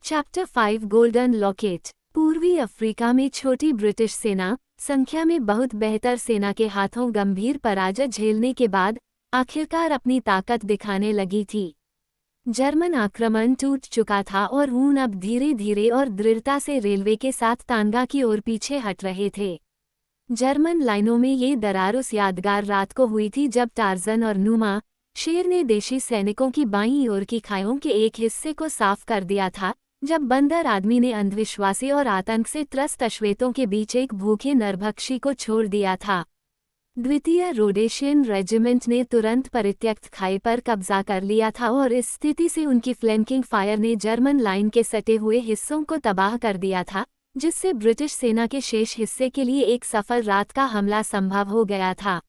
Chapter 5 golden locket. पूर्वी Africa में छोटी ब्रिटिश सेना संख्या में बहुत बेहतर सेना के हाथों गंभीर पराजय झेलने के बाद आखिरकार अपनी ताकत दिखाने लगी थी। जर्मन आक्रमण टूट चुका था और हून अब धीरे धीरे और दृढ़ता से रेलवे के साथ तांगा की ओर पीछे हट रहे थे। जर्मन लाइनों में ये दरार उस यादगार रात को हुई थी जब टार्जन और नूमा शेर ने देशी सैनिकों की बाईं ओर की खाइयों के एक हिस्से को साफ कर दिया था, जब बंदर आदमी ने अंधविश्वासी और आतंक से त्रस्त अश्वेतों के बीच एक भूखे नरभक्षी को छोड़ दिया था। द्वितीय रोडेशियन रेजिमेंट ने तुरंत परित्यक्त खाई पर कब्जा कर लिया था और इस स्थिति से उनकी फ्लैंकिंग फायर ने जर्मन लाइन के सटे हुए हिस्सों को तबाह कर दिया था, जिससे ब्रिटिश सेना के शेष हिस्से के लिए एक सफल रात का हमला संभव हो गया था।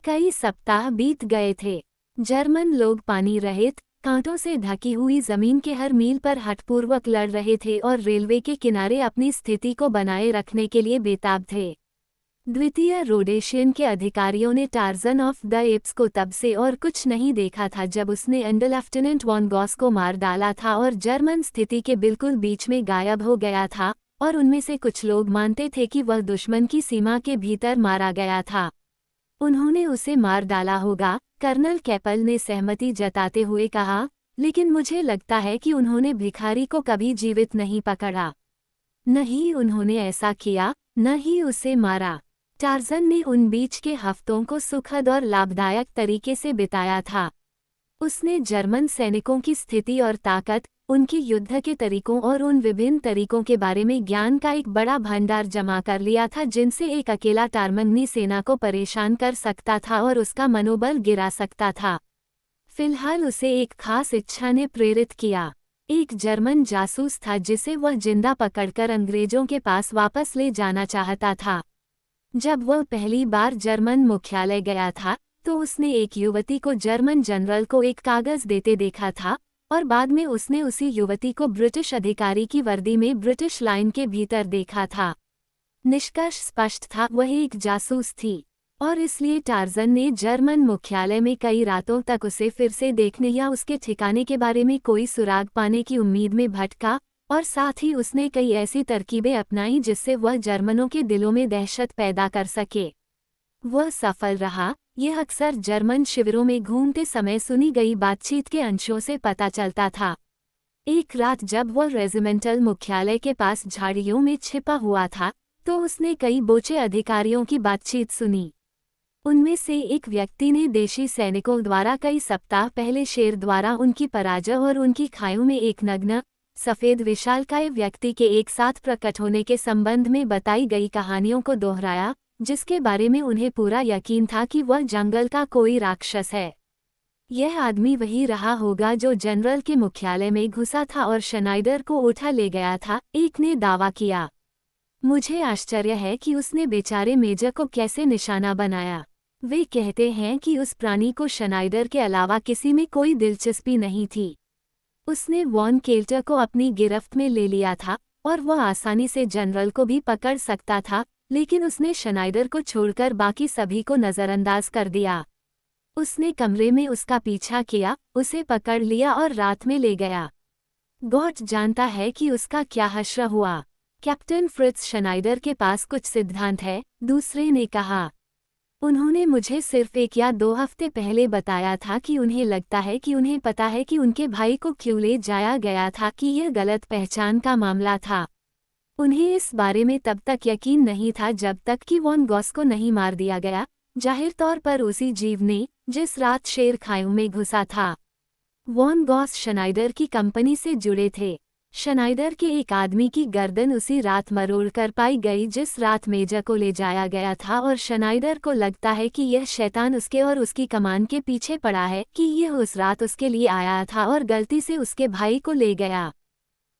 कई सप्ताह बीत गए थे। जर्मन लोग पानी रहित, कांटों से ढकी हुई जमीन के हर मील पर हठपूर्वक लड़ रहे थे और रेलवे के किनारे अपनी स्थिति को बनाए रखने के लिए बेताब थे। द्वितीय रोडेशियन के अधिकारियों ने टार्जन ऑफ द एप्स को तब से और कुछ नहीं देखा था जब उसने अंडर लेफ्टिनेंट वॉन गॉस को मार डाला था और जर्मन स्थिति के बिल्कुल बीच में गायब हो गया था, और उनमें से कुछ लोग मानते थे कि वह दुश्मन की सीमा के भीतर मारा गया था। उन्होंने उसे मार डाला होगा, कर्नल कैपल ने सहमति जताते हुए कहा, लेकिन मुझे लगता है कि उन्होंने भिखारी को कभी जीवित नहीं पकड़ा। न ही उन्होंने ऐसा किया, न ही उसे मारा। टार्जन ने उन बीच के हफ्तों को सुखद और लाभदायक तरीके से बिताया था। उसने जर्मन सैनिकों की स्थिति और ताकत, उनके युद्ध के तरीकों और उन विभिन्न तरीकों के बारे में ज्ञान का एक बड़ा भंडार जमा कर लिया था जिनसे एक अकेला टारमंगनी सेना को परेशान कर सकता था और उसका मनोबल गिरा सकता था। फिलहाल उसे एक खास इच्छा ने प्रेरित किया। एक जर्मन जासूस था जिसे वह जिंदा पकड़कर अंग्रेजों के पास वापस ले जाना चाहता था। जब वह पहली बार जर्मन मुख्यालय गया था तो उसने एक युवती को जर्मन जनरल को एक कागज देते देखा था, और बाद में उसने उसी युवती को ब्रिटिश अधिकारी की वर्दी में ब्रिटिश लाइन के भीतर देखा था। निष्कर्ष स्पष्ट था, वह एक जासूस थी, और इसलिए टार्जन ने जर्मन मुख्यालय में कई रातों तक उसे फिर से देखने या उसके ठिकाने के बारे में कोई सुराग पाने की उम्मीद में भटका, और साथ ही उसने कई ऐसी तरकीबें अपनाई जिससे वह जर्मनों के दिलों में दहशत पैदा कर सके। वह सफल रहा। यह अक्सर जर्मन शिविरों में घूमते समय सुनी गई बातचीत के अंशों से पता चलता था। एक रात जब वह रेजिमेंटल मुख्यालय के पास झाड़ियों में छिपा हुआ था तो उसने कई बोचे अधिकारियों की बातचीत सुनी। उनमें से एक व्यक्ति ने देशी सैनिकों द्वारा कई सप्ताह पहले शेर द्वारा उनकी पराजय और उनकी खाइयों में एक नग्न सफेद विशालकाय व्यक्ति के एक साथ प्रकट होने के संबंध में बताई गई कहानियों को दोहराया, जिसके बारे में उन्हें पूरा यकीन था कि वह जंगल का कोई राक्षस है। यह आदमी वही रहा होगा जो जनरल के मुख्यालय में घुसा था और शनाइडर को उठा ले गया था, एक ने दावा किया। मुझे आश्चर्य है कि उसने बेचारे मेजर को कैसे निशाना बनाया। वे कहते हैं कि उस प्राणी को शनाइडर के अलावा किसी में कोई दिलचस्पी नहीं थी। उसने वॉन केल्टर को अपनी गिरफ्त में ले लिया था और वह आसानी से जनरल को भी पकड़ सकता था, लेकिन उसने शनाइडर को छोड़कर बाकी सभी को नज़रअंदाज कर दिया। उसने कमरे में उसका पीछा किया, उसे पकड़ लिया और रात में ले गया। गॉड जानता है कि उसका क्या हश्र हुआ। कैप्टन फ्रिट्ज शनाइडर के पास कुछ सिद्धांत है, दूसरे ने कहा। उन्होंने मुझे सिर्फ 1 या 2 हफ्ते पहले बताया था कि उन्हें लगता है कि उन्हें पता है कि उनके भाई को क्यों ले जाया गया था, कि यह गलत पहचान का मामला था। उन्हें इस बारे में तब तक यकीन नहीं था जब तक कि वॉन गॉस को नहीं मार दिया गया, जाहिर तौर पर उसी जीव ने जिस रात शेर खाइयों में घुसा था। वॉन गॉस शनाइडर की कंपनी से जुड़े थे। शनाइडर के एक आदमी की गर्दन उसी रात मरोड़ कर पाई गई जिस रात मेजर को ले जाया गया था, और शनाइडर को लगता है कि यह शैतान उसके और उसकी कमान के पीछे पड़ा है, कि यह उस रात उसके लिए आया था और गलती से उसके भाई को ले गया।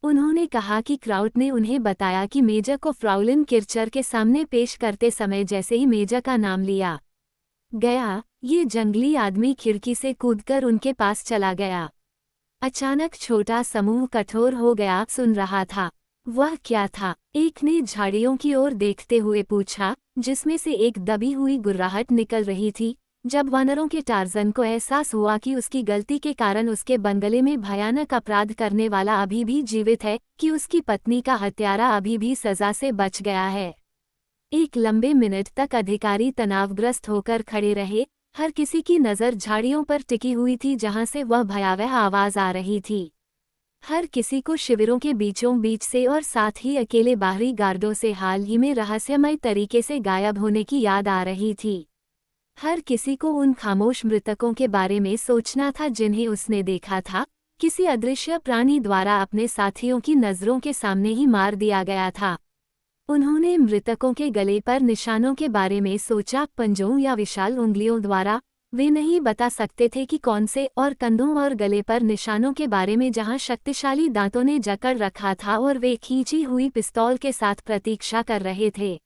उन्होंने कहा कि क्राउट ने उन्हें बताया कि मेजर को फ्राउलिन किर्चर के सामने पेश करते समय जैसे ही मेजर का नाम लिया गया, ये जंगली आदमी खिड़की से कूदकर उनके पास चला गया। अचानक छोटा समूह कठोर हो गया सुन रहा था। वह क्या था? एक ने झाड़ियों की ओर देखते हुए पूछा, जिसमें से एक दबी हुई गुर्राहट निकल रही थी, जब वानरों के टार्जन को एहसास हुआ कि उसकी गलती के कारण उसके बंगले में भयानक अपराध करने वाला अभी भी जीवित है, कि उसकी पत्नी का हत्यारा अभी भी सजा से बच गया है। एक लंबे मिनट तक अधिकारी तनावग्रस्त होकर खड़े रहे। हर किसी की नज़र झाड़ियों पर टिकी हुई थी जहां से वह भयावह आवाज आ रही थी। हर किसी को शिविरों के बीचों बीच से और साथ ही अकेले बाहरी गार्डों से हाल ही में रहस्यमय तरीके से गायब होने की याद आ रही थी। हर किसी को उन खामोश मृतकों के बारे में सोचना था जिन्हें उसने देखा था, किसी अदृश्य प्राणी द्वारा अपने साथियों की नज़रों के सामने ही मार दिया गया था। उन्होंने मृतकों के गले पर निशानों के बारे में सोचा, पंजों या विशाल उंगलियों द्वारा। वे नहीं बता सकते थे कि कौन से, और कंधों और गले पर निशानों के बारे में जहां शक्तिशाली दांतों ने जकड़ रखा था और वे खींची हुई पिस्तौल के साथ प्रतीक्षा कर रहे थे।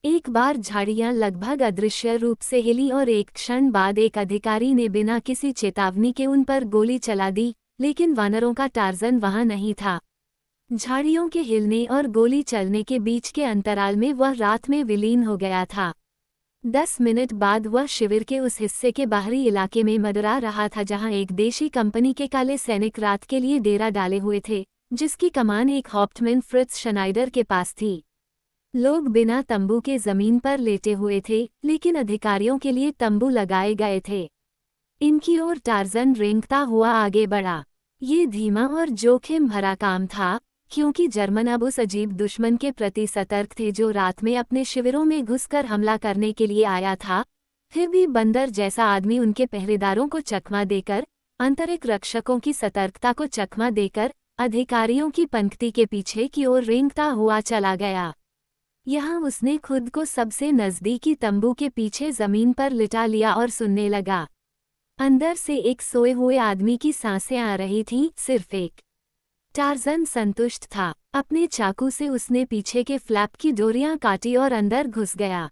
एक बार झाड़ियां लगभग अदृश्य रूप से हिली और एक क्षण बाद एक अधिकारी ने बिना किसी चेतावनी के उन पर गोली चला दी, लेकिन वानरों का टार्जन वहां नहीं था। झाड़ियों के हिलने और गोली चलने के बीच के अंतराल में वह रात में विलीन हो गया था। 10 मिनट बाद वह शिविर के उस हिस्से के बाहरी इलाके में मंडरा रहा था जहां एक देशी कंपनी के काले सैनिक रात के लिए डेरा डाले हुए थे, जिसकी कमान एक हाउप्टमैन फ्रिट्ज शनाइडर के पास थी। लोग बिना तंबू के जमीन पर लेटे हुए थे, लेकिन अधिकारियों के लिए तंबू लगाए गए थे। इनकी ओर टार्जन रेंगता हुआ आगे बढ़ा। ये धीमा और जोखिम भरा काम था, क्योंकि जर्मन अब उस अजीब दुश्मन के प्रति सतर्क थे जो रात में अपने शिविरों में घुसकर हमला करने के लिए आया था। फिर भी बंदर जैसा आदमी उनके पहरेदारों को चकमा देकर, आंतरिक रक्षकों की सतर्कता को चकमा देकर, अधिकारियों की पंक्ति के पीछे की ओर रेंगता हुआ चला गया। यहाँ उसने खुद को सबसे नज़दीकी तंबू के पीछे जमीन पर लिटा लिया और सुनने लगा। अंदर से एक सोए हुए आदमी की सांसें आ रही थीं, सिर्फ एक। टार्जन संतुष्ट था। अपने चाकू से उसने पीछे के फ्लैप की डोरियां काटी और अंदर घुस गया।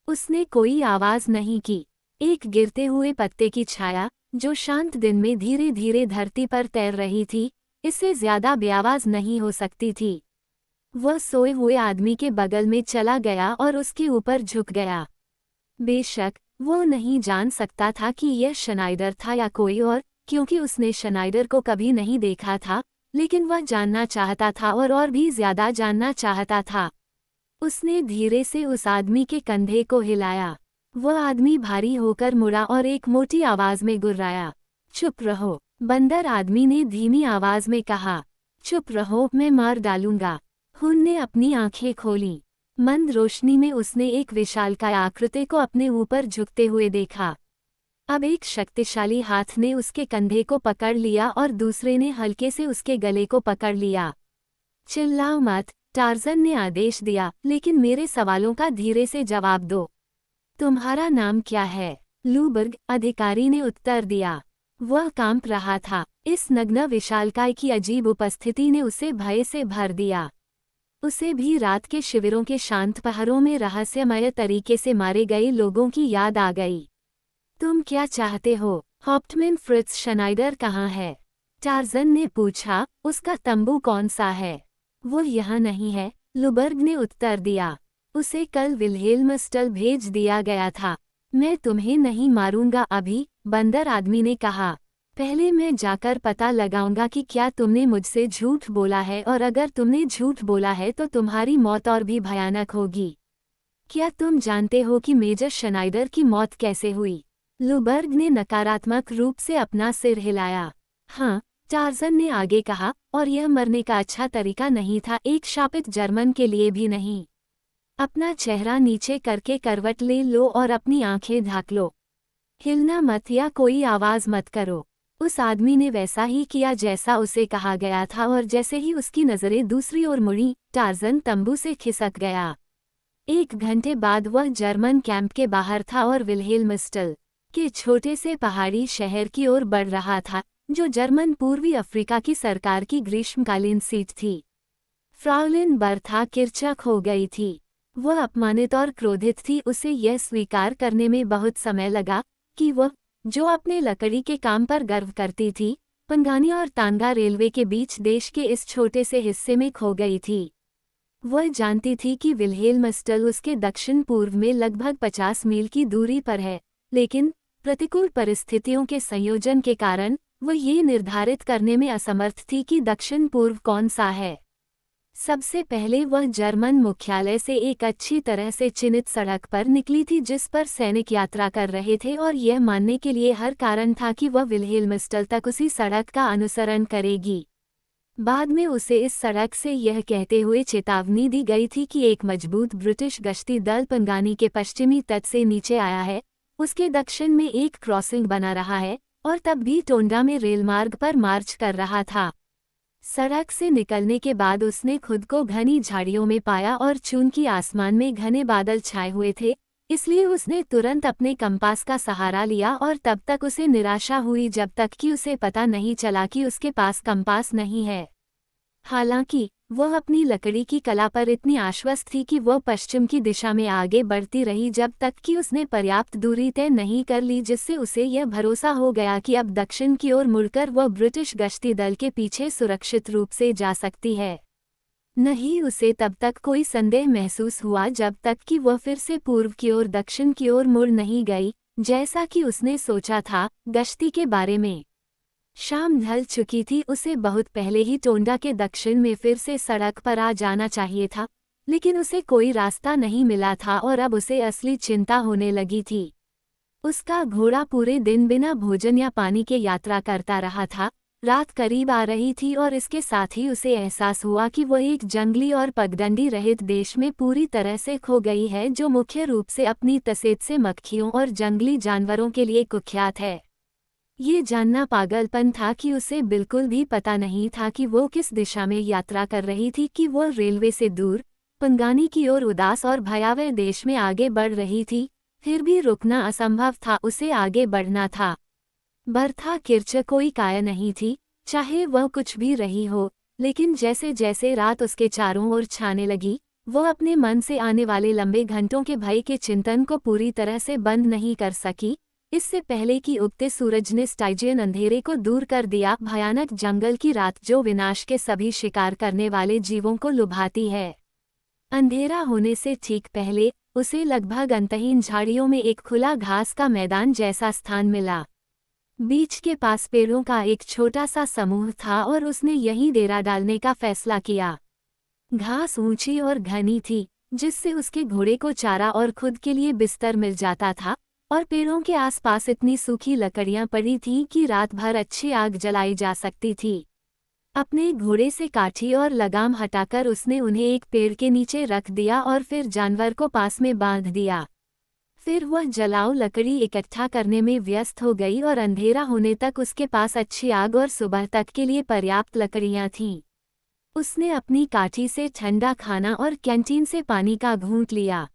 उसने कोई आवाज नहीं की। एक गिरते हुए पत्ते की छाया, जो शांत दिन में धीरे धीरे धरती पर तैर रही थी, इससे ज्यादा बेआवाज नहीं हो सकती थी। वह सोए हुए आदमी के बगल में चला गया और उसके ऊपर झुक गया। बेशक वो नहीं जान सकता था कि यह शनाइडर था या कोई और, क्योंकि उसने शनाइडर को कभी नहीं देखा था, लेकिन वह जानना चाहता था और भी ज्यादा जानना चाहता था। उसने धीरे से उस आदमी के कंधे को हिलाया। वह आदमी भारी होकर मुड़ा और एक मोटी आवाज में गुर्राया, चुप रहो। बंदर आदमी ने धीमी आवाज में कहा, चुप रहो, मैं मार डालूंगा। हुन ने अपनी आंखें खोलीं। मंद रोशनी में उसने एक विशालकाय आकृति को अपने ऊपर झुकते हुए देखा। अब एक शक्तिशाली हाथ ने उसके कंधे को पकड़ लिया और दूसरे ने हल्के से उसके गले को पकड़ लिया। चिल्लाओ मत, टार्जन ने आदेश दिया, लेकिन मेरे सवालों का धीरे से जवाब दो। तुम्हारा नाम क्या है? लूबर्ग, अधिकारी ने उत्तर दिया। वह कांप रहा था। इस नग्न विशालकाय की अजीब उपस्थिति ने उसे भय से भर दिया। उसे भी रात के शिविरों के शांत पहरों में रहस्यमय तरीके से मारे गए लोगों की याद आ गई। तुम क्या चाहते हो? हाउप्टमैन फ्रिट्ज शनाइडर कहाँ है? टार्जन ने पूछा। उसका तंबू कौन सा है? वो यहाँ नहीं है, लूबर्ग ने उत्तर दिया। उसे कल विल्हेल्मस्टल भेज दिया गया था। मैं तुम्हें नहीं मारूंगा अभी, बंदर आदमी ने कहा। पहले मैं जाकर पता लगाऊंगा कि क्या तुमने मुझसे झूठ बोला है, और अगर तुमने झूठ बोला है तो तुम्हारी मौत और भी भयानक होगी। क्या तुम जानते हो कि मेजर शनाइडर की मौत कैसे हुई? लूबर्ग ने नकारात्मक रूप से अपना सिर हिलाया। हाँ, टार्जन ने आगे कहा, और यह मरने का अच्छा तरीका नहीं था, एक शापित जर्मन के लिए भी नहीं। अपना चेहरा नीचे करके करवट ले लो और अपनी आंखें ढक लो। हिलना मत या कोई आवाज मत करो। उस आदमी ने वैसा ही किया जैसा उसे कहा गया था, और जैसे ही उसकी नजरें दूसरी ओर मुड़ी, टार्जन तंबू से खिसक गया। 1 घंटे बाद वह जर्मन कैंप के बाहर था और विल्हेल्मस्टल के छोटे से पहाड़ी शहर की ओर बढ़ रहा था, जो जर्मन पूर्वी अफ्रीका की सरकार की ग्रीष्मकालीन सीट थी। फ्राउलिन बर्था किरचक हो गई थी। वह अपमानित और क्रोधित थी। उसे यह स्वीकार करने में बहुत समय लगा कि वह, जो अपने लकड़ी के काम पर गर्व करती थी, पंगानी और तांगा रेलवे के बीच देश के इस छोटे से हिस्से में खो गई थी। वह जानती थी कि विल्हेल्मस्टल उसके दक्षिण पूर्व में लगभग 50 मील की दूरी पर है, लेकिन प्रतिकूल परिस्थितियों के संयोजन के कारण वो ये निर्धारित करने में असमर्थ थी कि दक्षिण पूर्व कौन सा है। सबसे पहले वह जर्मन मुख्यालय से एक अच्छी तरह से चिन्हित सड़क पर निकली थी जिस पर सैनिक यात्रा कर रहे थे, और यह मानने के लिए हर कारण था कि वह विल्हेल्मस्टल तक उसी सड़क का अनुसरण करेगी। बाद में उसे इस सड़क से यह कहते हुए चेतावनी दी गई थी कि एक मजबूत ब्रिटिश गश्ती दल पंगानी के पश्चिमी तट से नीचे आया है, उसके दक्षिण में एक क्रॉसिंग बना रहा है और तब भी टोंडा में रेलमार्ग पर मार्च कर रहा था। सड़क से निकलने के बाद उसने खुद को घनी झाड़ियों में पाया और चूंकि आसमान में घने बादल छाए हुए थे, इसलिए उसने तुरंत अपने कंपास का सहारा लिया, और तब तक उसे निराशा हुई जब तक कि उसे पता नहीं चला कि उसके पास कंपास नहीं है। हालांकि वह अपनी लकड़ी की कला पर इतनी आश्वस्त थी कि वह पश्चिम की दिशा में आगे बढ़ती रही जब तक कि उसने पर्याप्त दूरी तय नहीं कर ली जिससे उसे यह भरोसा हो गया कि अब दक्षिण की ओर मुड़कर वह ब्रिटिश गश्ती दल के पीछे सुरक्षित रूप से जा सकती है। नहीं, उसे तब तक कोई संदेह महसूस हुआ जब तक कि वह फिर से पूर्व की ओर दक्षिण की ओर मुड़ नहीं गई, जैसा कि उसने सोचा था। गश्ती के बारे में शाम ढल चुकी थी, उसे बहुत पहले ही टोंडा के दक्षिण में फिर से सड़क पर आ जाना चाहिए था, लेकिन उसे कोई रास्ता नहीं मिला था और अब उसे असली चिंता होने लगी थी। उसका घोड़ा पूरे दिन बिना भोजन या पानी के यात्रा करता रहा था। रात करीब आ रही थी और इसके साथ ही उसे एहसास हुआ कि वह एक जंगली और पगडंडी रहित देश में पूरी तरह से खो गई है, जो मुख्य रूप से अपनी तसेद से मक्खियों और जंगली जानवरों के लिए कुख्यात है। ये जानना पागलपन था कि उसे बिल्कुल भी पता नहीं था कि वो किस दिशा में यात्रा कर रही थी, कि वो रेलवे से दूर पंगानी की ओर उदास और भयावह देश में आगे बढ़ रही थी। फिर भी रुकना असंभव था, उसे आगे बढ़ना था। बर्था किर्च कोई काय नहीं थी, चाहे वह कुछ भी रही हो, लेकिन जैसे जैसे रात उसके चारों ओर छाने लगी, वह अपने मन से आने वाले लंबे घंटों के भय के चिंतन को पूरी तरह से बंद नहीं कर सकी। इससे पहले कि उगते सूरज ने स्टाइजियन अंधेरे को दूर कर दिया, भयानक जंगल की रात जो विनाश के सभी शिकार करने वाले जीवों को लुभाती है। अंधेरा होने से ठीक पहले उसे लगभग अंतहीन झाड़ियों में एक खुला घास का मैदान जैसा स्थान मिला। बीच के पास पेड़ों का एक छोटा सा समूह था और उसने यहीं डेरा डालने का फैसला किया। घास ऊंची और घनी थी, जिससे उसके घोड़े को चारा और खुद के लिए बिस्तर मिल जाता था, और पेड़ों के आसपास इतनी सूखी लकड़ियां पड़ी थीं कि रात भर अच्छी आग जलाई जा सकती थी। अपने घोड़े से काठी और लगाम हटाकर उसने उन्हें एक पेड़ के नीचे रख दिया और फिर जानवर को पास में बांध दिया। फिर वह जलाऊ लकड़ी इकट्ठा करने में व्यस्त हो गई और अंधेरा होने तक उसके पास अच्छी आग और सुबह तक के लिए पर्याप्त लकड़ियां थीं। उसने अपनी काठी से ठंडा खाना और कैंटीन से पानी का घूंट लिया।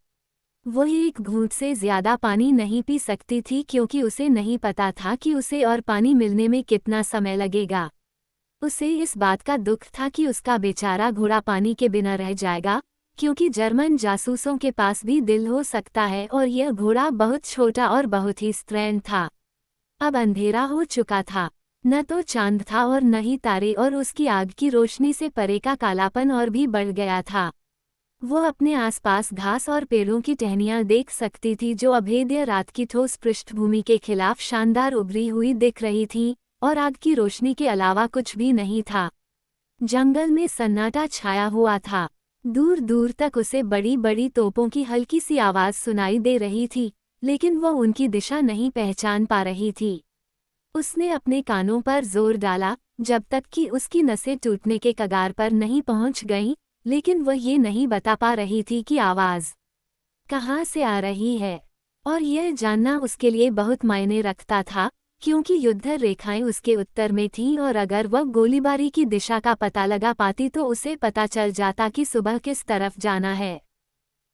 वह एक घूंट से ज्यादा पानी नहीं पी सकती थी क्योंकि उसे नहीं पता था कि उसे और पानी मिलने में कितना समय लगेगा। उसे इस बात का दुख था कि उसका बेचारा घोड़ा पानी के बिना रह जाएगा, क्योंकि जर्मन जासूसों के पास भी दिल हो सकता है और यह घोड़ा बहुत छोटा और बहुत ही स्त्रैण था। अब अंधेरा हो चुका था, न तो चांद था और न ही तारे, और उसकी आग की रोशनी से परे का कालापन और भी बढ़ गया था। वो अपने आसपास घास और पेड़ों की टहनियां देख सकती थी जो अभेद्य रात की ठोस पृष्ठभूमि के खिलाफ शानदार उभरी हुई दिख रही थीं, और आग की रोशनी के अलावा कुछ भी नहीं था। जंगल में सन्नाटा छाया हुआ था। दूर दूर तक उसे बड़ी बड़ी तोपों की हल्की सी आवाज सुनाई दे रही थी, लेकिन वह उनकी दिशा नहीं पहचान पा रही थी। उसने अपने कानों पर जोर डाला जब तक कि उसकी नसें टूटने के कगार पर नहीं पहुंच गईं, लेकिन वह ये नहीं बता पा रही थी कि आवाज कहाँ से आ रही है, और यह जानना उसके लिए बहुत मायने रखता था, क्योंकि युद्ध रेखाएं उसके उत्तर में थीं और अगर वह गोलीबारी की दिशा का पता लगा पाती तो उसे पता चल जाता कि सुबह किस तरफ जाना है।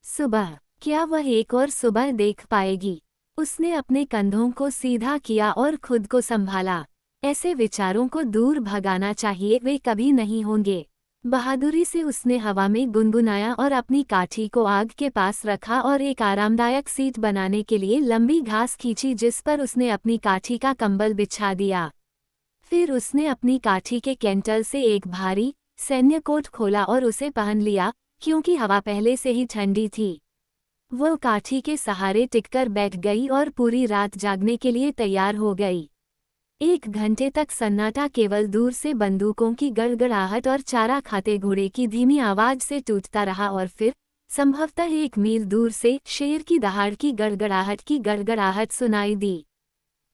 सुबह, क्या वह एक और सुबह देख पाएगी? उसने अपने कंधों को सीधा किया और खुद को संभाला। ऐसे विचारों को दूर भगाना चाहिए, वे कभी नहीं होंगे। बहादुरी से उसने हवा में गुनगुनाया और अपनी काठी को आग के पास रखा और एक आरामदायक सीट बनाने के लिए लंबी घास खींची जिस पर उसने अपनी काठी का कंबल बिछा दिया। फिर उसने अपनी काठी के कैंटल से एक भारी सैन्य कोट खोला और उसे पहन लिया, क्योंकि हवा पहले से ही ठंडी थी। वो काठी के सहारे टिककर बैठ गई और पूरी रात जागने के लिए तैयार हो गई। 1 घंटे तक सन्नाटा केवल दूर से बंदूकों की गड़गड़ाहट और चारा खाते घोड़े की धीमी आवाज से टूटता रहा, और फिर संभवतः 1 मील दूर से शेर की दहाड़ की गड़गड़ाहट सुनाई दी।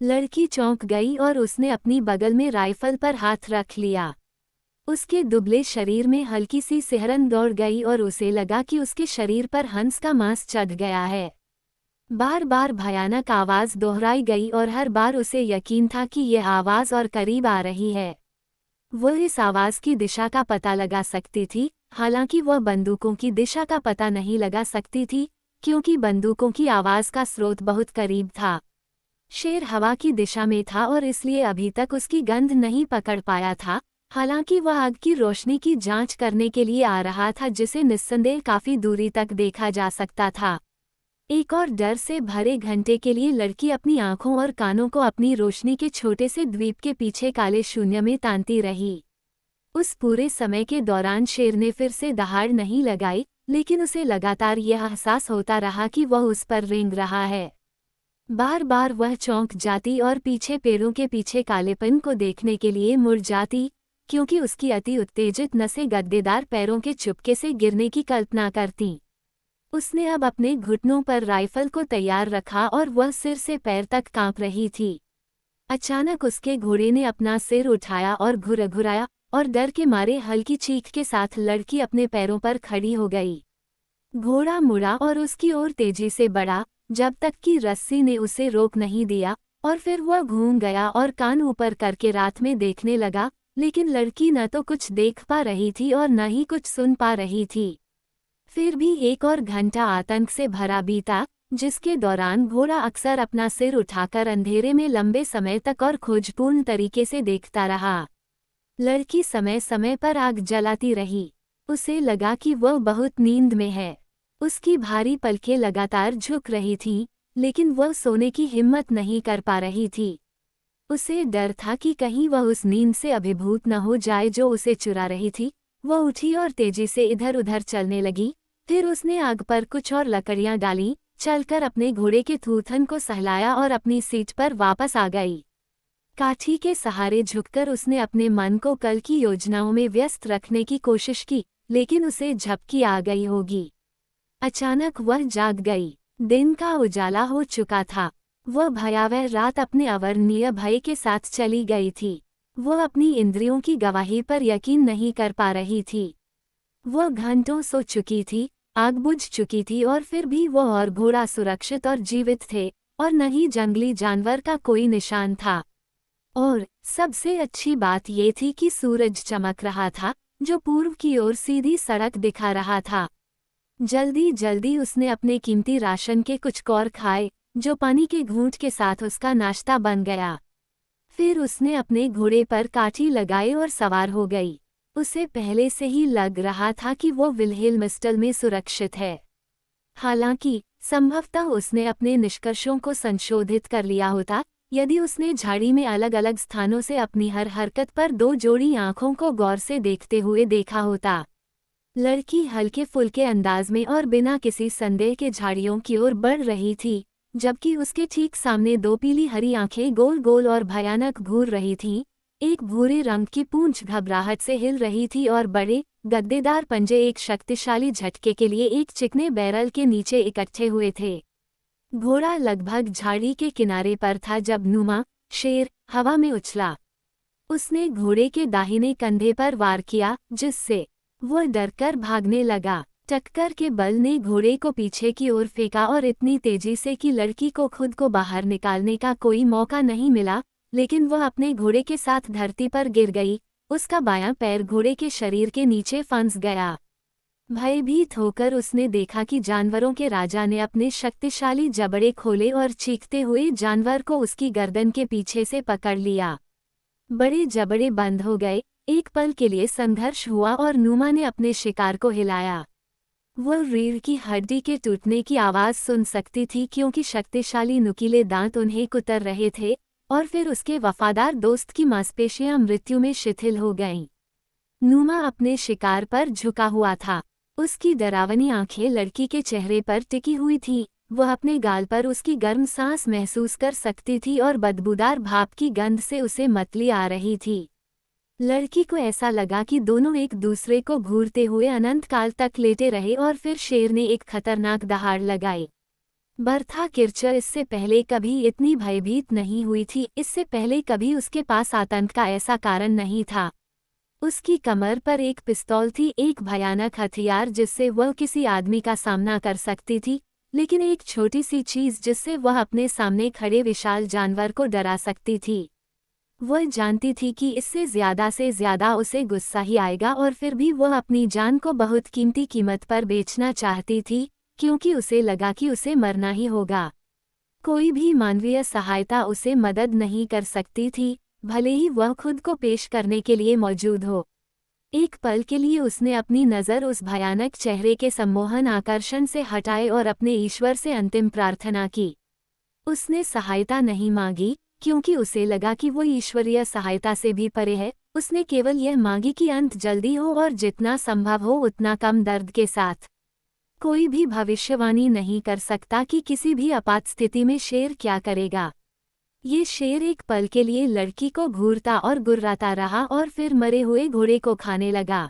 लड़की चौंक गई और उसने अपनी बगल में राइफल पर हाथ रख लिया। उसके दुबले शरीर में हल्की सी सिहरन दौड़ गई और उसे लगा कि उसके शरीर पर हंस का मांस चढ़ गया है। बार बार भयानक आवाज दोहराई गई और हर बार उसे यकीन था कि यह आवाज और करीब आ रही है। वह इस आवाज की दिशा का पता लगा सकती थी, हालांकि वह बंदूकों की दिशा का पता नहीं लगा सकती थी, क्योंकि बंदूकों की आवाज का स्रोत बहुत करीब था। शेर हवा की दिशा में था और इसलिए अभी तक उसकी गंध नहीं पकड़ पाया था, हालांकि वह आग की रोशनी की जांच करने के लिए आ रहा था, जिसे निस्संदेह काफी दूरी तक देखा जा सकता था। एक और डर से भरे घंटे के लिए लड़की अपनी आंखों और कानों को अपनी रोशनी के छोटे से द्वीप के पीछे काले शून्य में तानती रही। उस पूरे समय के दौरान शेर ने फिर से दहाड़ नहीं लगाई, लेकिन उसे लगातार यह एहसास होता रहा कि वह उस पर रेंग रहा है। बार बार वह चौंक जाती और पीछे पेड़ों के पीछे कालेपन को देखने के लिए मुड़ जाती, क्योंकि उसकी अति उत्तेजित नसें गद्देदार पैरों के चुपके से गिरने की कल्पना करतीं। उसने अब अपने घुटनों पर राइफल को तैयार रखा और वह सिर से पैर तक कांप रही थी। अचानक उसके घोड़े ने अपना सिर उठाया और घुरघुराया, और डर के मारे हल्की चीख के साथ लड़की अपने पैरों पर खड़ी हो गई। घोड़ा मुड़ा और उसकी ओर तेजी से बढ़ा, जब तक कि रस्सी ने उसे रोक नहीं दिया, और फिर वह घूम गया और कान ऊपर करके रात में देखने लगा, लेकिन लड़की न तो कुछ देख पा रही थी और न ही कुछ सुन पा रही थी। फिर भी 1 और घंटा आतंक से भरा बीता, जिसके दौरान घोड़ा अक्सर अपना सिर उठाकर अंधेरे में लंबे समय तक और खोजपूर्ण तरीके से देखता रहा। लड़की समय समय पर आग जलाती रही। उसे लगा कि वह बहुत नींद में है। उसकी भारी पलकें लगातार झुक रही थीं, लेकिन वह सोने की हिम्मत नहीं कर पा रही थी। उसे डर था कि कहीं वह उस नींद से अभिभूत न हो जाए जो उसे चुरा रही थी। वह उठी और तेजी से इधर उधर चलने लगी। फिर उसने आग पर कुछ और लकड़ियां डालीं, चलकर अपने घोड़े के थूथन को सहलाया और अपनी सीट पर वापस आ गई। काठी के सहारे झुककर उसने अपने मन को कल की योजनाओं में व्यस्त रखने की कोशिश की, लेकिन उसे झपकी आ गई होगी। अचानक वह जाग गई। दिन का उजाला हो चुका था। वह भयावह रात अपने अवर्णनीय भय के साथ चली गई थी। वह अपनी इंद्रियों की गवाही पर यकीन नहीं कर पा रही थी। वह घंटों सो चुकी थी, आग बुझ चुकी थी, और फिर भी वह और घोड़ा सुरक्षित और जीवित थे, और न ही जंगली जानवर का कोई निशान था। और सबसे अच्छी बात ये थी कि सूरज चमक रहा था, जो पूर्व की ओर सीधी सड़क दिखा रहा था। जल्दी जल्दी उसने अपने कीमती राशन के कुछ कौर खाए, जो पानी के घूंट के साथ उसका नाश्ता बन गया। फिर उसने अपने घोड़े पर काठी लगाई और सवार हो गई। उसे पहले से ही लग रहा था कि वो विल्हेल्मस्टल में सुरक्षित है। हालांकि संभवतः उसने अपने निष्कर्षों को संशोधित कर लिया होता, यदि उसने झाड़ी में अलग अलग स्थानों से अपनी हर हरकत पर 2 जोड़ी आंखों को गौर से देखते हुए देखा होता। लड़की हल्के फुल्के अंदाज में और बिना किसी संदेह के झाड़ियों की ओर बढ़ रही थी, जबकि उसके ठीक सामने 2 पीली हरी आंखें गोल गोल और भयानक घूर रही थीं। एक भूरे रंग की पूंछ घबराहट से हिल रही थी और बड़े गद्देदार पंजे एक शक्तिशाली झटके के लिए एक चिकने बैरल के नीचे इकट्ठे हुए थे। घोड़ा लगभग झाड़ी के किनारे पर था जब नुमा शेर हवा में उछला। उसने घोड़े के दाहिने कंधे पर वार किया, जिससे वह डरकर भागने लगा। टक्कर के बल ने घोड़े को पीछे की ओर फेंका और इतनी तेजी से कि लड़की को खुद को बाहर निकालने का कोई मौका नहीं मिला, लेकिन वह अपने घोड़े के साथ धरती पर गिर गई। उसका बायां पैर घोड़े के शरीर के नीचे फंस गया। भयभीत होकर उसने देखा कि जानवरों के राजा ने अपने शक्तिशाली जबड़े खोले और चीखते हुए जानवर को उसकी गर्दन के पीछे से पकड़ लिया। बड़े जबड़े बंद हो गए। एक पल के लिए संघर्ष हुआ और नुमा ने अपने शिकार को हिलाया। वह रीढ़ की हड्डी के टूटने की आवाज सुन सकती थी, क्योंकि शक्तिशाली नुकीले दांत उन्हें कुतर रहे थे, और फिर उसके वफादार दोस्त की मांसपेशियां मृत्यु में शिथिल हो गईं। नुमा अपने शिकार पर झुका हुआ था। उसकी डरावनी आंखें लड़की के चेहरे पर टिकी हुई थीं। वह अपने गाल पर उसकी गर्म सांस महसूस कर सकती थी और बदबूदार भाप की गंध से उसे मतली आ रही थी। लड़की को ऐसा लगा कि दोनों एक दूसरे को घूरते हुए अनंत काल तक लेटे रहे और फिर शेर ने एक खतरनाक दहाड़ लगाई। बर्था किर्चर इससे पहले कभी इतनी भयभीत नहीं हुई थी, इससे पहले कभी उसके पास आतंक का ऐसा कारण नहीं था। उसकी कमर पर एक पिस्तौल थी, एक भयानक हथियार जिससे वह किसी आदमी का सामना कर सकती थी, लेकिन एक छोटी सी चीज जिससे वह अपने सामने खड़े विशाल जानवर को डरा सकती थी। वह जानती थी कि इससे ज्यादा से ज्यादा उसे गुस्सा ही आएगा और फिर भी वह अपनी जान को बहुत कीमती कीमत पर बेचना चाहती थी, क्योंकि उसे लगा कि उसे मरना ही होगा। कोई भी मानवीय सहायता उसे मदद नहीं कर सकती थी, भले ही वह खुद को पेश करने के लिए मौजूद हो। एक पल के लिए उसने अपनी नज़र उस भयानक चेहरे के सम्मोहन आकर्षण से हटाए और अपने ईश्वर से अंतिम प्रार्थना की। उसने सहायता नहीं मांगी, क्योंकि उसे लगा कि वो ईश्वरीय सहायता से भी परे है। उसने केवल यह मांगी कि अंत जल्दी हो और जितना संभव हो उतना कम दर्द के साथ। कोई भी भविष्यवाणी नहीं कर सकता कि किसी भी आपात स्थिति में शेर क्या करेगा। ये शेर एक पल के लिए लड़की को घूरता और गुर्राता रहा और फिर मरे हुए घोड़े को खाने लगा।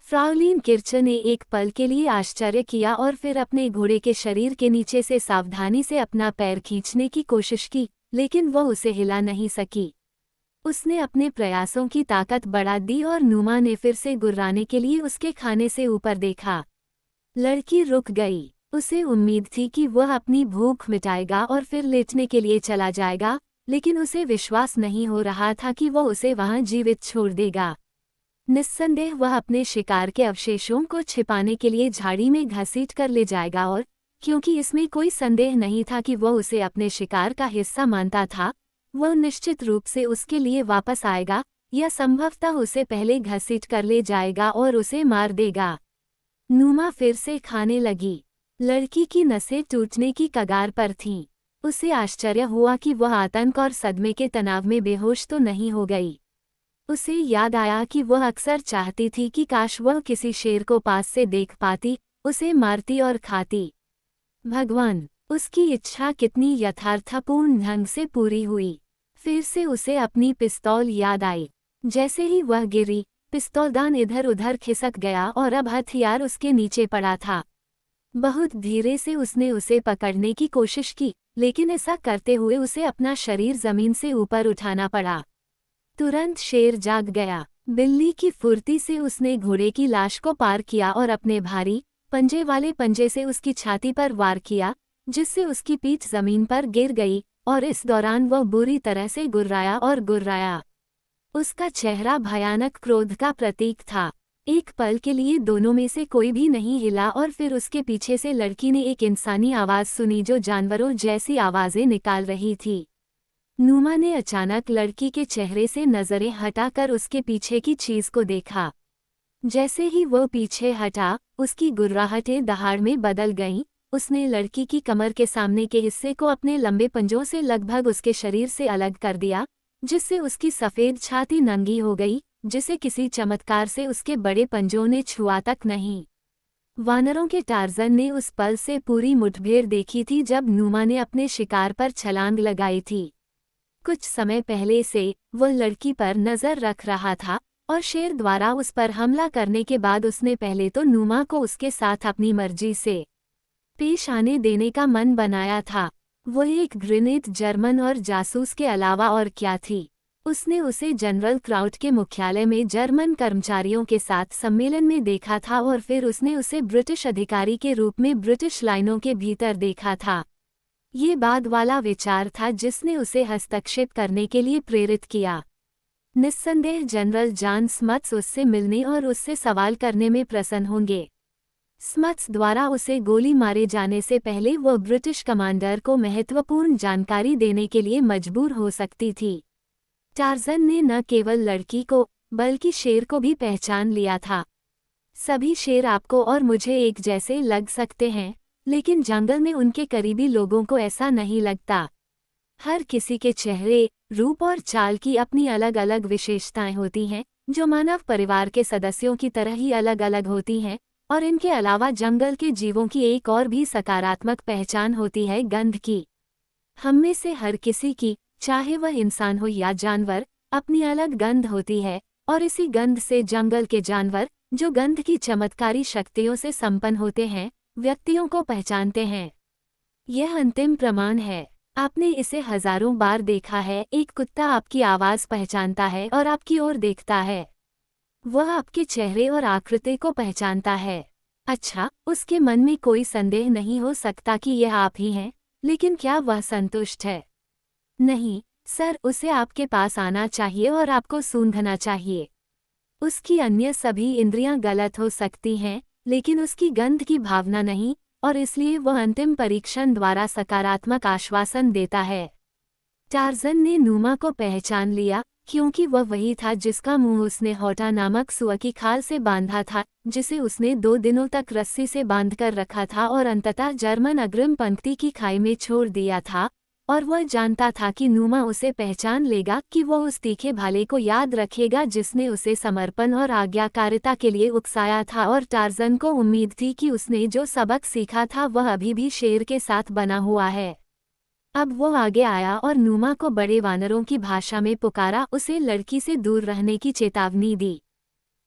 फ्राउलीन किर्चर ने एक पल के लिए आश्चर्य किया और फिर अपने घोड़े के शरीर के नीचे से सावधानी से अपना पैर खींचने की कोशिश की, लेकिन वह उसे हिला नहीं सकी। उसने अपने प्रयासों की ताकत बढ़ा दी और नुमा ने फिर से गुर्राने के लिए उसके खाने से ऊपर देखा। लड़की रुक गई। उसे उम्मीद थी कि वह अपनी भूख मिटाएगा और फिर लेटने के लिए चला जाएगा, लेकिन उसे विश्वास नहीं हो रहा था कि वह उसे वहां जीवित छोड़ देगा। निस्संदेह वह अपने शिकार के अवशेषों को छिपाने के लिए झाड़ी में घसीट कर ले जाएगा और क्योंकि इसमें कोई संदेह नहीं था कि वह उसे अपने शिकार का हिस्सा मानता था, वह निश्चित रूप से उसके लिए वापस आएगा या संभवतः उसे पहले घसीट कर ले जाएगा और उसे मार देगा। नुमा फिर से खाने लगी। लड़की की नसें टूटने की कगार पर थीं। उसे आश्चर्य हुआ कि वह आतंक और सदमे के तनाव में बेहोश तो नहीं हो गई। उसे याद आया कि वह अक्सर चाहती थी कि काश वह किसी शेर को पास से देख पाती, उसे मारती और खाती। भगवान, उसकी इच्छा कितनी यथार्थपूर्ण ढंग से पूरी हुई। फिर से उसे अपनी पिस्तौल याद आई। जैसे ही वह गिरी, पिस्तौलदान इधर उधर खिसक गया और अब हथियार उसके नीचे पड़ा था। बहुत धीरे से उसने उसे पकड़ने की कोशिश की, लेकिन ऐसा करते हुए उसे अपना शरीर जमीन से ऊपर उठाना पड़ा। तुरंत शेर जाग गया। बिल्ली की फुर्ती से उसने घोड़े की लाश को पार किया और अपने भारी पंजे वाले पंजे से उसकी छाती पर वार किया, जिससे उसकी पीठ जमीन पर गिर गई और इस दौरान वह बुरी तरह से गुर्राया और गुर्राया। उसका चेहरा भयानक क्रोध का प्रतीक था। एक पल के लिए दोनों में से कोई भी नहीं हिला और फिर उसके पीछे से लड़की ने एक इंसानी आवाज़ सुनी जो जानवरों जैसी आवाज़ें निकाल रही थी। नुमा ने अचानक लड़की के चेहरे से नज़रें हटाकर उसके पीछे की चीज़ को देखा। जैसे ही वो पीछे हटा, उसकी गुर्राहटें दहाड़ में बदल गईं। उसने लड़की की कमर के सामने के हिस्से को अपने लंबे पंजों से लगभग उसके शरीर से अलग कर दिया, जिससे उसकी सफ़ेद छाती नंगी हो गई, जिसे किसी चमत्कार से उसके बड़े पंजों ने छुआ तक नहीं। वानरों के टार्जन ने उस पल से पूरी मुठभेड़ देखी थी जब नुमा ने अपने शिकार पर छलांग लगाई थी। कुछ समय पहले से वह लड़की पर नज़र रख रहा था और शेर द्वारा उस पर हमला करने के बाद उसने पहले तो नुमा को उसके साथ अपनी मर्जी से पेश आने देने का मन बनाया था। वह एक ग्रेनेड जर्मन और जासूस के अलावा और क्या थी। उसने उसे जनरल क्राउट के मुख्यालय में जर्मन कर्मचारियों के साथ सम्मेलन में देखा था और फिर उसने उसे ब्रिटिश अधिकारी के रूप में ब्रिटिश लाइनों के भीतर देखा था। ये बाद वाला विचार था जिसने उसे हस्तक्षेप करने के लिए प्रेरित किया। निस्संदेह जनरल जॉन स्मट्स उससे मिलने और उससे सवाल करने में प्रसन्न होंगे। स्मट्स द्वारा उसे गोली मारे जाने से पहले वह ब्रिटिश कमांडर को महत्वपूर्ण जानकारी देने के लिए मजबूर हो सकती थी। टार्जन ने न केवल लड़की को बल्कि शेर को भी पहचान लिया था। सभी शेर आपको और मुझे एक जैसे लग सकते हैं, लेकिन जंगल में उनके करीबी लोगों को ऐसा नहीं लगता। हर किसी के चेहरे, रूप और चाल की अपनी अलग अलग विशेषताएं होती हैं, जो मानव परिवार के सदस्यों की तरह ही अलग अलग होती हैं, और इनके अलावा जंगल के जीवों की एक और भी सकारात्मक पहचान होती है गंध की। हम में से हर किसी की, चाहे वह इंसान हो या जानवर, अपनी अलग गंध होती है, और इसी गंध से जंगल के जानवर, जो गंध की चमत्कारी शक्तियों से संपन्न होते हैं, व्यक्तियों को पहचानते हैं। यह अंतिम प्रमाण है। आपने इसे हजारों बार देखा है, एक कुत्ता आपकी आवाज़ पहचानता है और आपकी ओर देखता है। वह आपके चेहरे और आकृति को पहचानता है। अच्छा, उसके मन में कोई संदेह नहीं हो सकता कि यह आप ही हैं, लेकिन क्या वह संतुष्ट है? नहीं, सर, उसे आपके पास आना चाहिए और आपको सूंघना चाहिए। उसकी अन्य सभी इंद्रियां गलत हो सकती हैं, लेकिन उसकी गंध की भावना नहीं, और इसलिए वह अंतिम परीक्षण द्वारा सकारात्मक आश्वासन देता है। टार्ज़न ने नूमा को पहचान लिया, क्योंकि वह वही था जिसका मुंह उसने होटा नामक सुअर की खाल से बांधा था, जिसे उसने 2 दिनों तक रस्सी से बांधकर रखा था और अंततः जर्मन अग्रिम पंक्ति की खाई में छोड़ दिया था। और वह जानता था कि नूमा उसे पहचान लेगा, कि वह उस तीखे भाले को याद रखेगा जिसने उसे समर्पण और आज्ञाकारिता के लिए उकसाया था, और टार्ज़न को उम्मीद थी कि उसने जो सबक सीखा था वह अभी भी शेर के साथ बना हुआ है। अब वो आगे आया और नूमा को बड़े वानरों की भाषा में पुकारा, उसे लड़की से दूर रहने की चेतावनी दी।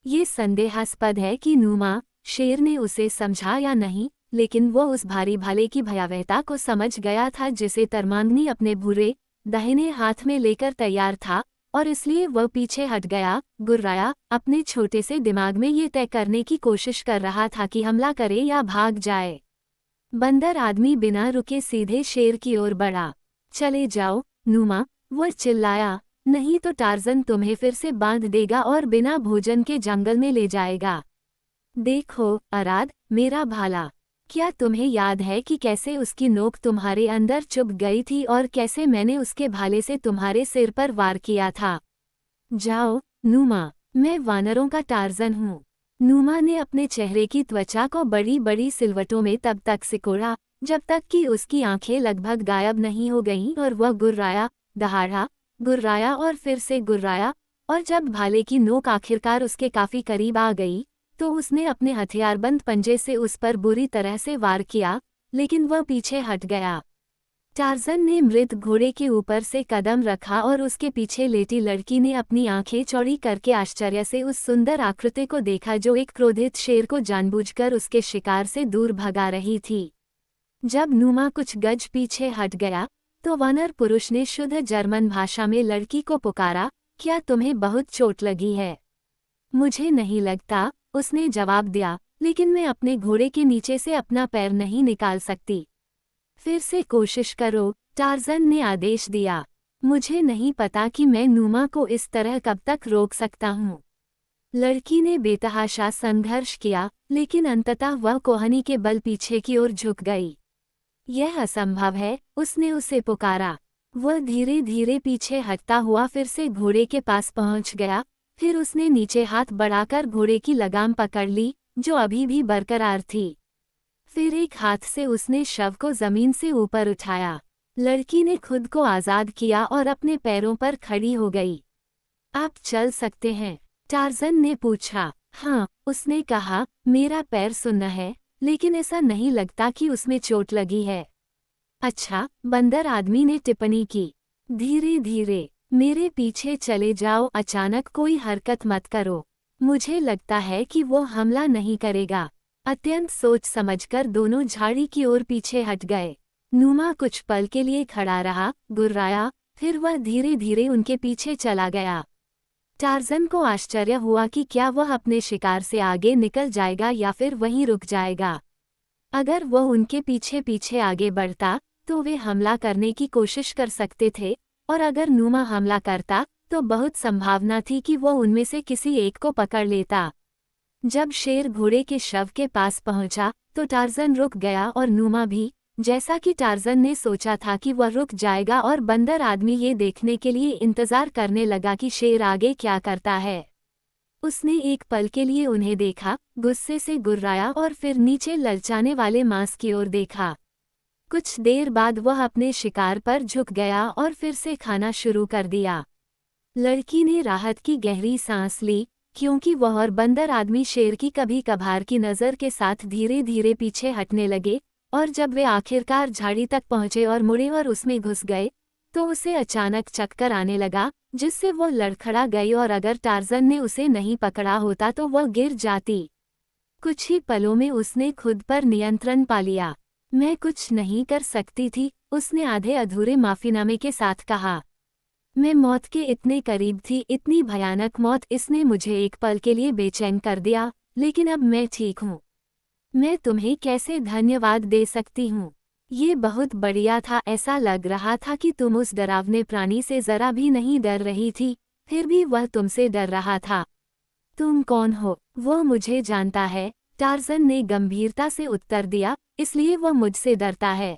ये संदेहास्पद है कि नूमा, शेर ने उसे समझा या नहीं, लेकिन वो उस भारी भाले की भयावहता को समझ गया था जिसे तरमांगनी अपने भूरे दाहिने हाथ में लेकर तैयार था, और इसलिए वह पीछे हट गया, गुर्राया, अपने छोटे से दिमाग में ये तय करने की कोशिश कर रहा था कि हमला करे या भाग जाए। बंदर आदमी बिना रुके सीधे शेर की ओर बढ़ा। चले जाओ, नूमा, वह चिल्लाया, नहीं तो टार्ज़न तुम्हें फिर से बांध देगा और बिना भोजन के जंगल में ले जाएगा। देखो, अराद, मेरा भाला, क्या तुम्हें याद है कि कैसे उसकी नोक तुम्हारे अंदर चुभ गई थी और कैसे मैंने उसके भाले से तुम्हारे सिर पर वार किया था? जाओ, नूमा, मैं वानरों का टार्ज़न हूँ। नूमा ने अपने चेहरे की त्वचा को बड़ी बड़ी सिलवटों में तब तक सिकोड़ा, जब तक कि उसकी आंखें लगभग गायब नहीं हो गईं और वह गुर्राया, दहाड़ा, गुर्राया और फिर से गुर्राया, और जब भाले की नोक आखिरकार उसके काफी करीब आ गई, तो उसने अपने हथियारबंद पंजे से उस पर बुरी तरह से वार किया, लेकिन वह पीछे हट गया। टार्ज़न ने मृत घोड़े के ऊपर से कदम रखा और उसके पीछे लेटी लड़की ने अपनी आंखें चौड़ी करके आश्चर्य से उस सुंदर आकृति को देखा जो एक क्रोधित शेर को जानबूझकर उसके शिकार से दूर भगा रही थी। जब नूमा कुछ गज पीछे हट गया, तो वानर पुरुष ने शुद्ध जर्मन भाषा में लड़की को पुकारा, क्या तुम्हें बहुत चोट लगी है? मुझे नहीं लगता, उसने जवाब दिया, लेकिन मैं अपने घोड़े के नीचे से अपना पैर नहीं निकाल सकती। फिर से कोशिश करो, टार्ज़न ने आदेश दिया। मुझे नहीं पता कि मैं नूमा को इस तरह कब तक रोक सकता हूँ। लड़की ने बेतहाशा संघर्ष किया, लेकिन अंततः वह कोहनी के बल पीछे की ओर झुक गई। यह असंभव है, उसने उसे पुकारा। वह धीरे धीरे पीछे हटता हुआ फिर से घोड़े के पास पहुंच गया, फिर उसने नीचे हाथ बढ़ाकर घोड़े की लगाम पकड़ ली, जो अभी भी बरकरार थी। फिर एक हाथ से उसने शव को जमीन से ऊपर उठाया। लड़की ने खुद को आज़ाद किया और अपने पैरों पर खड़ी हो गई। आप चल सकते हैं? टार्ज़न ने पूछा। हाँ, उसने कहा, मेरा पैर सुन्ना है, लेकिन ऐसा नहीं लगता कि उसमें चोट लगी है। अच्छा, बंदर आदमी ने टिप्पणी की। धीरे धीरे, मेरे पीछे चले जाओ, अचानक कोई हरकत मत करो। मुझे लगता है कि वो हमला नहीं करेगा। अत्यंत सोच समझकर दोनों झाड़ी की ओर पीछे हट गए। नूमा कुछ पल के लिए खड़ा रहा, गुर्राया, फिर वह धीरे धीरे उनके पीछे चला गया। टार्ज़न को आश्चर्य हुआ कि क्या वह अपने शिकार से आगे निकल जाएगा या फिर वहीं रुक जाएगा। अगर वह उनके पीछे पीछे आगे बढ़ता, तो वे हमला करने की कोशिश कर सकते थे, और अगर नूमा हमला करता, तो बहुत संभावना थी कि वह उनमें से किसी एक को पकड़ लेता। जब शेर घोड़े के शव के पास पहुंचा, तो टार्ज़न रुक गया और नूमा भी, जैसा कि टार्ज़न ने सोचा था कि वह रुक जाएगा, और बंदर आदमी ये देखने के लिए इंतजार करने लगा कि शेर आगे क्या करता है। उसने एक पल के लिए उन्हें देखा, गुस्से से गुर्राया और फिर नीचे ललचाने वाले मांस की ओर देखा। कुछ देर बाद वह अपने शिकार पर झुक गया और फिर से खाना शुरू कर दिया। लड़की ने राहत की गहरी सांस ली, क्योंकि वह और बंदर आदमी शेर की कभी कभार की नज़र के साथ धीरे धीरे पीछे हटने लगे, और जब वे आखिरकार झाड़ी तक पहुंचे और मुड़े और उसमें घुस गए, तो उसे अचानक चक्कर आने लगा, जिससे वो लड़खड़ा गई और अगर टार्ज़न ने उसे नहीं पकड़ा होता तो वह गिर जाती। कुछ ही पलों में उसने खुद पर नियंत्रण पा लिया। मैं कुछ नहीं कर सकती थी, उसने आधे अधूरे माफीनामे के साथ कहा। मैं मौत के इतने करीब थी, इतनी भयानक मौत, इसने मुझे एक पल के लिए बेचैन कर दिया, लेकिन अब मैं ठीक हूँ। मैं तुम्हें कैसे धन्यवाद दे सकती हूँ? ये बहुत बढ़िया था, ऐसा लग रहा था कि तुम उस डरावने प्राणी से जरा भी नहीं डर रही थी, फिर भी वह तुमसे डर रहा था। तुम कौन हो? वो मुझे जानता है, टार्ज़न ने गंभीरता से उत्तर दिया, इसलिए वह मुझसे डरता है।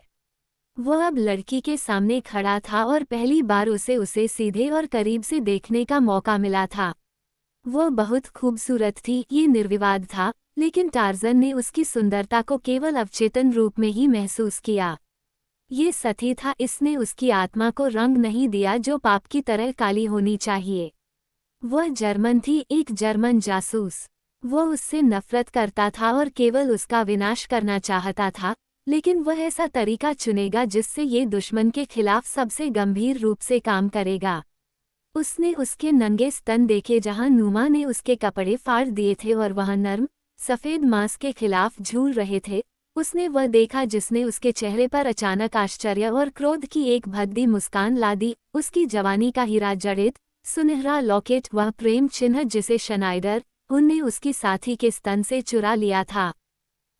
वह अब लड़की के सामने खड़ा था और पहली बार उसे सीधे और करीब से देखने का मौका मिला था। वो बहुत खूबसूरत थी, ये निर्विवाद था, लेकिन टार्ज़न ने उसकी सुंदरता को केवल अवचेतन रूप में ही महसूस किया। ये सती था, इसने उसकी आत्मा को रंग नहीं दिया जो पाप की तरह काली होनी चाहिए। वह जर्मन थी, एक जर्मन जासूस। वो उससे नफरत करता था और केवल उसका विनाश करना चाहता था, लेकिन वह ऐसा तरीका चुनेगा जिससे ये दुश्मन के खिलाफ सबसे गंभीर रूप से काम करेगा। उसने उसके नंगे स्तन देखे जहां नूमा ने उसके कपड़े फाड़ दिए थे और वह नर्म, सफ़ेद मांस के खिलाफ झूल रहे थे। उसने वह देखा जिसने उसके चेहरे पर अचानक आश्चर्य और क्रोध की एक भद्दी मुस्कान ला दी, उसकी जवानी का हीरा जड़ित सुनहरा लॉकेट, वह प्रेम चिन्ह जिसे शनाइडर उनने उसकी साथी के स्तन से चुरा लिया था।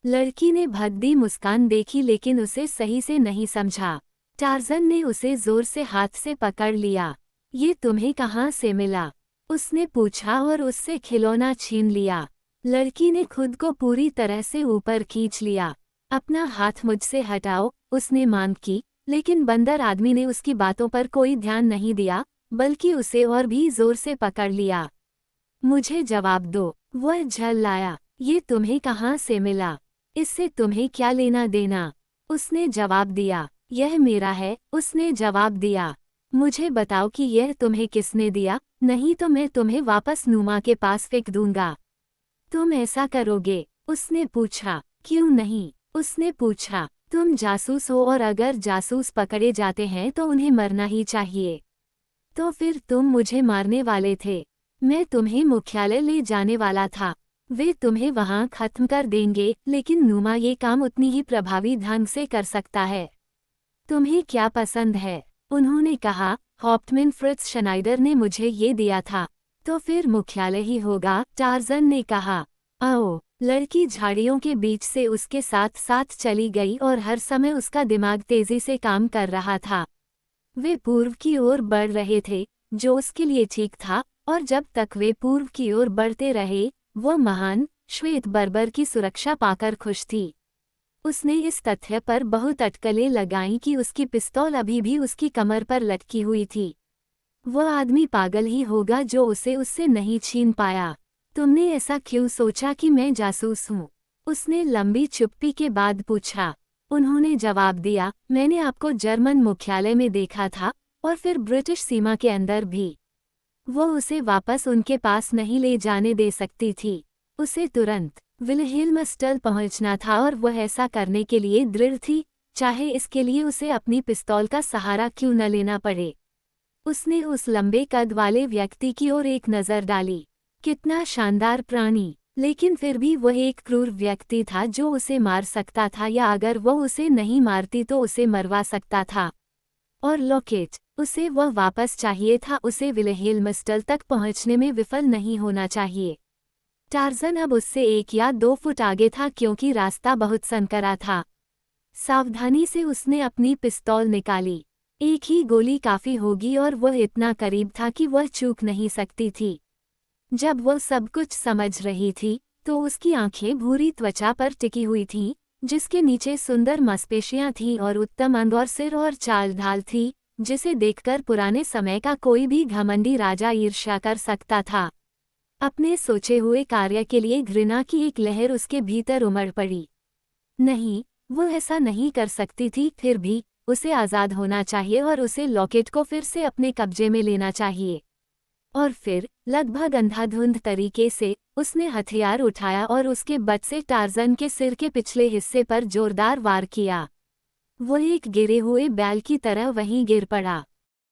लड़की ने भद्दी मुस्कान देखी लेकिन उसे सही से नहीं समझा। टार्ज़न ने उसे जोर से हाथ से पकड़ लिया। ये तुम्हें कहाँ से मिला? उसने पूछा और उससे खिलौना छीन लिया। लड़की ने खुद को पूरी तरह से ऊपर खींच लिया। अपना हाथ मुझसे हटाओ, उसने मांग की, लेकिन बंदर आदमी ने उसकी बातों पर कोई ध्यान नहीं दिया, बल्कि उसे और भी जोर से पकड़ लिया। मुझे जवाब दो, वह झल्लाया। ये तुम्हें कहाँ से मिला? इससे तुम्हें क्या लेना देना? उसने जवाब दिया। यह मेरा है, उसने जवाब दिया। मुझे बताओ कि यह तुम्हें किसने दिया, नहीं तो मैं तुम्हें वापस नूमा के पास फेंक दूंगा। तुम ऐसा करोगे? उसने पूछा। क्यों नहीं? उसने पूछा। तुम जासूस हो और अगर जासूस पकड़े जाते हैं तो उन्हें मरना ही चाहिए। तो फिर तुम मुझे मारने वाले थे। मैं तुम्हें मुख्यालय ले जाने वाला था। वे तुम्हें वहां खत्म कर देंगे, लेकिन नूमा ये काम उतनी ही प्रभावी ढंग से कर सकता है। तुम्हें क्या पसंद है? उन्होंने कहा, हॉप्टमैन फ्रिट्ज शनाइडर ने मुझे ये दिया था। तो फिर मुख्यालय ही होगा, टार्ज़न ने कहा। आओ। लड़की झाड़ियों के बीच से उसके साथ साथ चली गई और हर समय उसका दिमाग तेजी से काम कर रहा था। वे पूर्व की ओर बढ़ रहे थे, जो उसके लिए ठीक था, और जब तक वे पूर्व की ओर बढ़ते रहे, वो महान श्वेत बर्बर की सुरक्षा पाकर खुश थी। उसने इस तथ्य पर बहुत अटकलें लगाईं कि उसकी पिस्तौल अभी भी उसकी कमर पर लटकी हुई थी। वह आदमी पागल ही होगा जो उसे उससे नहीं छीन पाया। तुमने ऐसा क्यों सोचा कि मैं जासूस हूँ? उसने लंबी चुप्पी के बाद पूछा। उन्होंने जवाब दिया, मैंने आपको जर्मन मुख्यालय में देखा था, और फिर ब्रिटिश सीमा के अंदर भी। वो उसे वापस उनके पास नहीं ले जाने दे सकती थी। उसे तुरंत विल्हेल्मस्टल पहुंचना था और वह ऐसा करने के लिए दृढ़ थी, चाहे इसके लिए उसे अपनी पिस्तौल का सहारा क्यों न लेना पड़े। उसने उस लंबे कद वाले व्यक्ति की ओर एक नज़र डाली। कितना शानदार प्राणी, लेकिन फिर भी वह एक क्रूर व्यक्ति था जो उसे मार सकता था, या अगर वह उसे नहीं मारती तो उसे मरवा सकता था। और लॉकेट, उसे वह वापस चाहिए था, उसे विल्हेल्मस्टल तक पहुंचने में विफल नहीं होना चाहिए। टार्ज़न अब उससे 1 या 2 फुट आगे था क्योंकि रास्ता बहुत संकरा था। सावधानी से उसने अपनी पिस्तौल निकाली। एक ही गोली काफ़ी होगी और वह इतना करीब था कि वह चूक नहीं सकती थी। जब वह सब कुछ समझ रही थी, तो उसकी आंखें भूरी त्वचा पर टिकी हुई थीं, जिसके नीचे सुंदर मांसपेशियां थीं और उत्तम अंग और सिर और चाल ढाल थी, जिसे देखकर पुराने समय का कोई भी घमंडी राजा ईर्ष्या कर सकता था। अपने सोचे हुए कार्य के लिए घृणा की एक लहर उसके भीतर उमड़ पड़ी। नहीं, वो ऐसा नहीं कर सकती थी, फिर भी उसे आज़ाद होना चाहिए और उसे लॉकेट को फिर से अपने कब्जे में लेना चाहिए। और फिर लगभग अंधाधुंध तरीके से उसने हथियार उठाया और उसके बट से टार्जन के सिर के पिछले हिस्से पर जोरदार वार किया। वो एक गिरे हुए बैल की तरह वहीं गिर पड़ा।